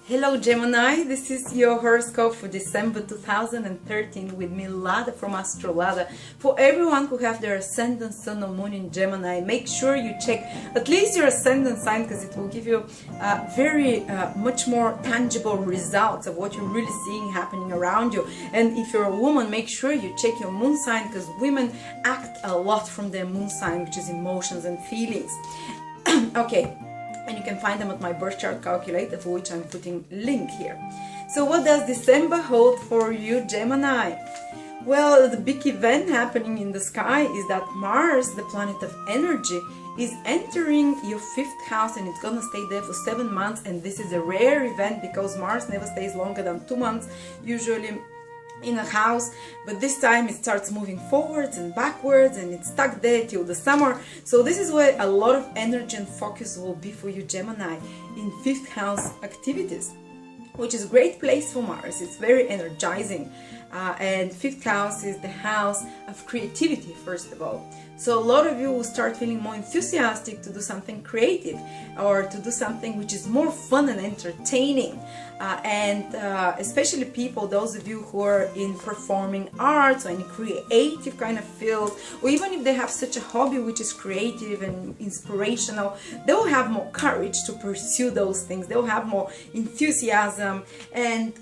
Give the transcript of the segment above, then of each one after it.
Hello Gemini, this is your horoscope for December 2013 with me, Lada from Lada. For everyone who have their ascendant, sun or moon in Gemini, make sure you check at least your ascendant sign, because it will give you much more tangible results of what you're really seeing happening around you. And if you're a woman, make sure you check your moon sign, because women act a lot from their moon sign, which is emotions and feelings. Okay. And you can find them at my birth chart calculator, for which I'm putting link here. So what does December hold for you, Gemini? Well, the big event happening in the sky is that Mars, the planet of energy, is entering your 5th house, and it's gonna stay there for 7 months. And this is a rare event because Mars never stays longer than 2 months, usually in a house, but this time it starts moving forwards and backwards, and it's stuck there till the summer. So this is where a lot of energy and focus will be for you, Gemini, in 5th house activities, which is a great place for Mars. It's very energizing, and 5th house is the house of creativity, first of all. So a lot of you will start feeling more enthusiastic to do something creative, or to do something which is more fun and entertaining. Especially people, those of you who are in performing arts or in creative kind of field, or even if they have such a hobby which is creative and inspirational, they'll have more courage to pursue those things. They'll have more enthusiasm, and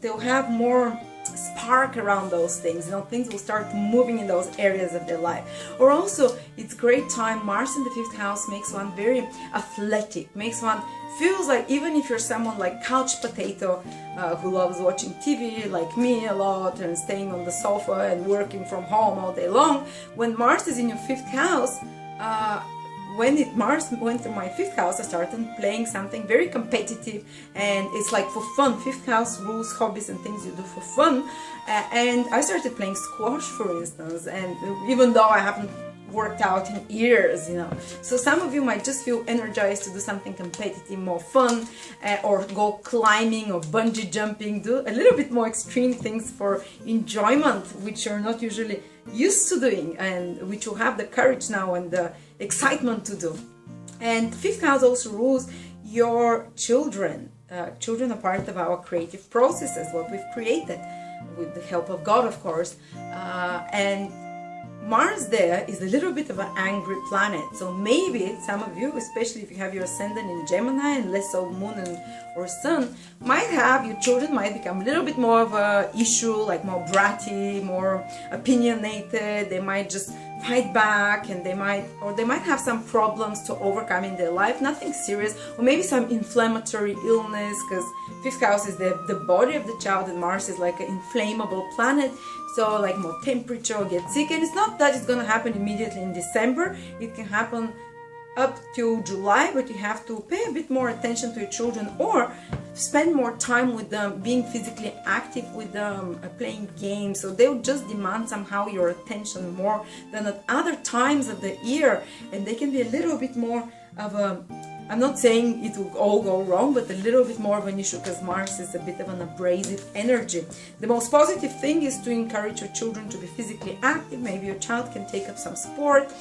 they'll have more spark around those things. Things will start moving in those areas of their life. Or also, it's great time. Mars in the 5th house makes one very athletic, makes one feels like, even if you're someone like couch potato who loves watching TV like me a lot and staying on the sofa and working from home all day long, when Mars is in your 5th house, Mars went through my 5th house, I started playing something very competitive, and it's like for fun. 5th house rules hobbies and things you do for fun, and I started playing squash, for instance, and even though I haven't worked out in years, so some of you might just feel energized to do something competitive, more fun, or go climbing or bungee jumping, do a little bit more extreme things for enjoyment, which you're not usually used to doing, and which you have the courage now and the excitement to do. And 5th house also rules your children. Children are part of our creative processes, what we've created with the help of God, of course, and Mars there is a little bit of an angry planet. So maybe some of you, especially if you have your ascendant in Gemini and less so moon or sun, your children might become a little bit more of a issue, like more bratty, more opinionated. They might just fight back, and they might have some problems to overcome in their life. Nothing serious, or maybe some inflammatory illness, because 5th house is the body of the child, and Mars is like an inflammable planet. So like more temperature, or get sick. And it's not that it's going to happen immediately in December. It can happen up to July, but you have to pay a bit more attention to your children, or spend more time with them, being physically active with them, playing games. So they'll just demand somehow your attention more than at other times of the year, and they can be a little bit more of a, I'm not saying it will all go wrong, but a little bit more of an issue, because Mars is a bit of an abrasive energy. The most positive thing is to encourage your children to be physically active. Maybe your child can take up some sport,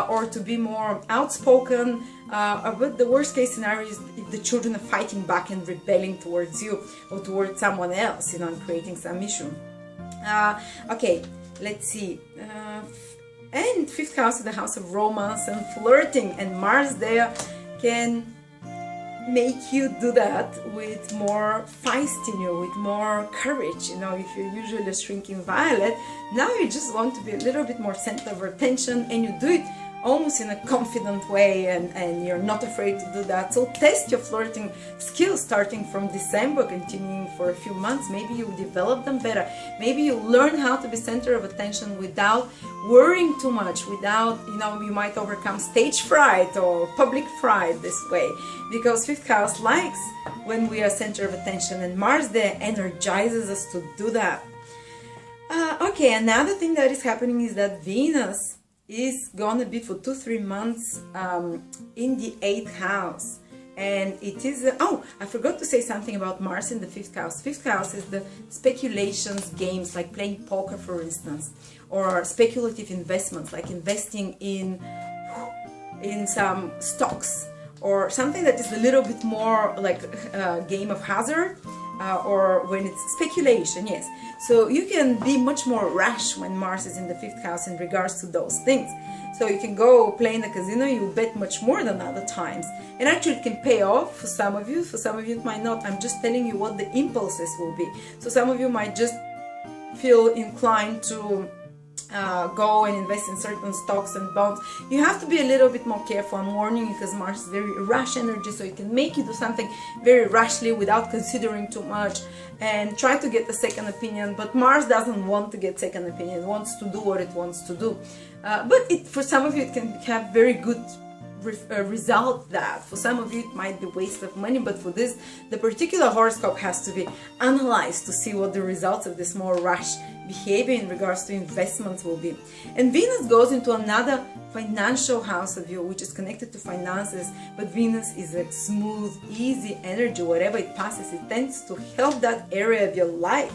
or to be more outspoken. But the worst case scenario is if the children are fighting back and rebelling towards you or towards someone else, and creating some issue. Okay, let's see. And 5th house is the house of romance and flirting, and Mars there can make you do that with more feist in you, with more courage. If you're usually a shrinking violet, now you just want to be a little bit more center of attention, and you do it almost in a confident way, and you're not afraid to do that. So test your flirting skills starting from December, continuing for a few months. Maybe you develop them better. Maybe you learn how to be center of attention without worrying too much, without, you might overcome stage fright or public fright this way, because 5th house likes when we are center of attention, and Mars there energizes us to do that. Okay, another thing that is happening is that Venus is gonna be for 2-3 months in the 8th house, and it is I forgot to say something about Mars in the 5th house. 5th house is the speculations games, like playing poker, for instance, or speculative investments, like investing in some stocks, or something that is a little bit more like a game of hazard, or when it's speculation, yes. So you can be much more rash when Mars is in the 5th house in regards to those things. So you can go play in the casino, you bet much more than other times. And actually it can pay off for some of you it might not. I'm just telling you what the impulses will be. So some of you might just feel inclined to go and invest in certain stocks and bonds. You have to be a little bit more careful. I'm warning you because Mars is very rash energy, so it can make you do something very rashly without considering too much, and try to get a second opinion. But Mars doesn't want to get second opinion, it wants to do what it wants to do. But for some of you it can have very good result. That for some of you it might be waste of money, but for this, the particular horoscope has to be analyzed to see what the results of this more rash behavior in regards to investments will be. And Venus goes into another financial house of you, which is connected to finances, but Venus is a smooth, easy energy. Whatever it passes, it tends to help that area of your life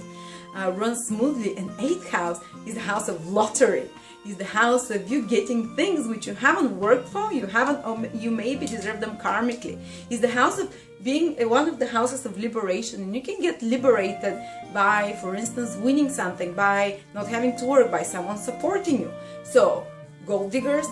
run smoothly. And 8th house is the house of lottery, is the house of you getting things which you haven't worked for, you maybe deserve them karmically. Is the house of being one of the houses of liberation, and you can get liberated by, for instance, winning something, by not having to work, by someone supporting you. So gold diggers,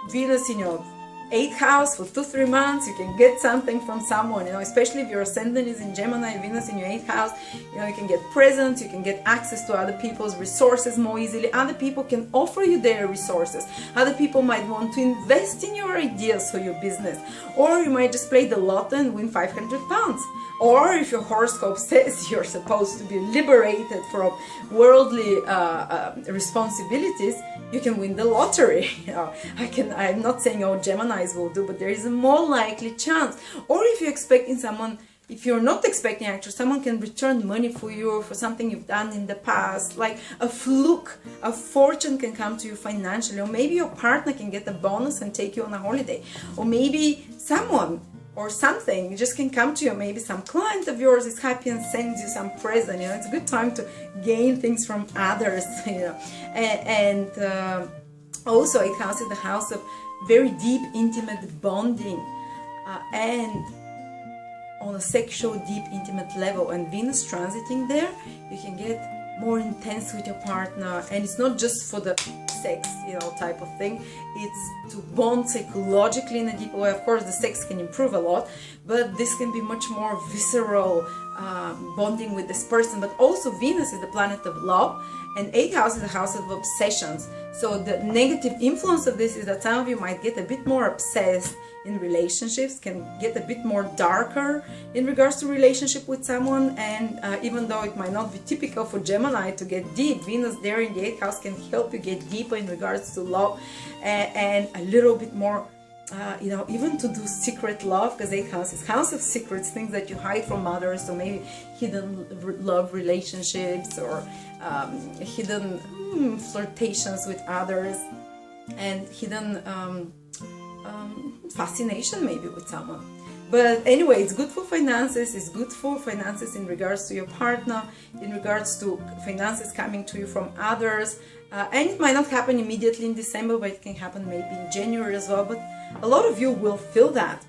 Venus in your 8th house for 2-3 months, you can get something from someone, especially if your ascendant is in Gemini, Venus in your 8th house, you can get presents, you can get access to other people's resources more easily. Other people can offer you their resources. Other people might want to invest in your ideas for your business, or you might just play the lotto and win £500. Or if your horoscope says you're supposed to be liberated from worldly responsibilities, you can win the lottery. I'm not saying all Geminis will do, but there is a more likely chance. Or if you're expecting someone, if you're not expecting actually, someone can return money for you for something you've done in the past, like a fluke, a fortune can come to you financially, or maybe your partner can get a bonus and take you on a holiday, or maybe someone or something just can come to you. Maybe some client of yours is happy and sends you some present. It's a good time to gain things from others. And also 8th house is the house of very deep, intimate bonding, and on a sexual, deep, intimate level. And Venus transiting there, you can get more intense with your partner, and it's not just for the sex, type of thing. It's to bond psychologically in a deeper way. Of course, the sex can improve a lot, but this can be much more visceral bonding with this person. But also Venus is the planet of love, and 8th house is the house of obsessions. So the negative influence of this is that some of you might get a bit more obsessed in relationships, can get a bit more darker in regards to relationship with someone. And even though it might not be typical for Gemini to get deep, Venus there in the 8th house can help you get deeper in regards to love, and a little bit more even to do secret love, because 8th house is house of secrets, things that you hide from others. So maybe hidden love relationships, or hidden flirtations with others, and hidden fascination maybe with someone. But anyway, it's good for finances. It's good for finances in regards to your partner, in regards to finances coming to you from others. And it might not happen immediately in December, but it can happen maybe in January as well. But a lot of you will feel that.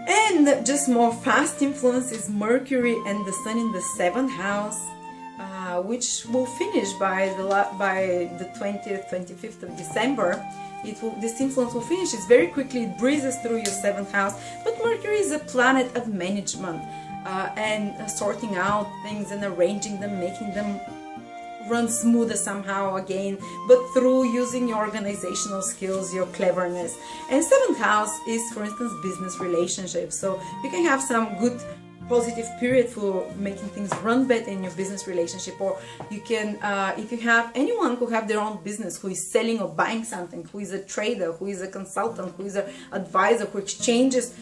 And just more fast influence is Mercury and the Sun in the 7th house, which will finish by the 20th, 25th of December. This influence will finish. It's very quickly, it breezes through your 7th house. But Mercury is a planet of management, and sorting out things and arranging them, making them run smoother somehow again, but through using your organizational skills, your cleverness. And 7th house is, for instance, business relationships. So you can have some good positive period for making things run better in your business relationship. Or you can, if you have anyone who have their own business, who is selling or buying something, who is a trader, who is a consultant, who is an advisor, who exchanges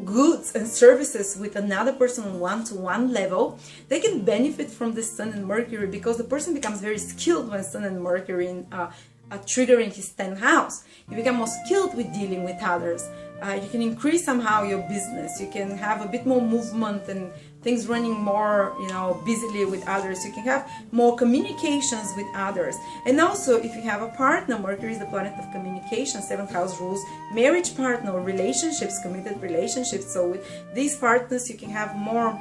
goods and services with another person on one-to-one level, they can benefit from the Sun and Mercury, because the person becomes very skilled when Sun and Mercury are triggering his 10th house. You become more skilled with dealing with others. you can increase somehow your business. You can have a bit more movement and things running more, you know, busily with others. You can have more communications with others. And also, if you have a partner, Mercury is the planet of communication. 7th house rules marriage partner, relationships, committed relationships. So with these partners, you can have more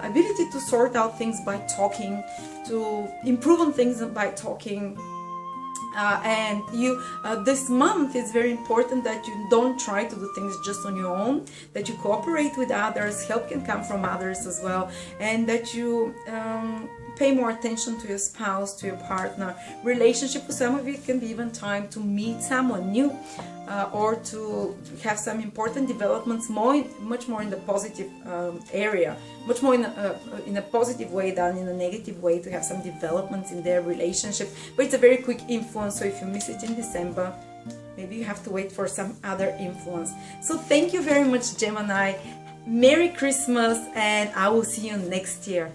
ability to sort out things by talking, to improve on things by talking. And you this month it's very important that you don't try to do things just on your own, that you cooperate with others. Help can come from others as well, and that you pay more attention to your spouse, to your partner. Relationship, for some of you, it can be even time to meet someone new, or to have some important developments, much more in the positive area, much more in a positive way than in a negative way, to have some developments in their relationship. But it's a very quick influence, so if you miss it in December, maybe you have to wait for some other influence. So thank you very much, Gemini. Merry Christmas, and I will see you next year.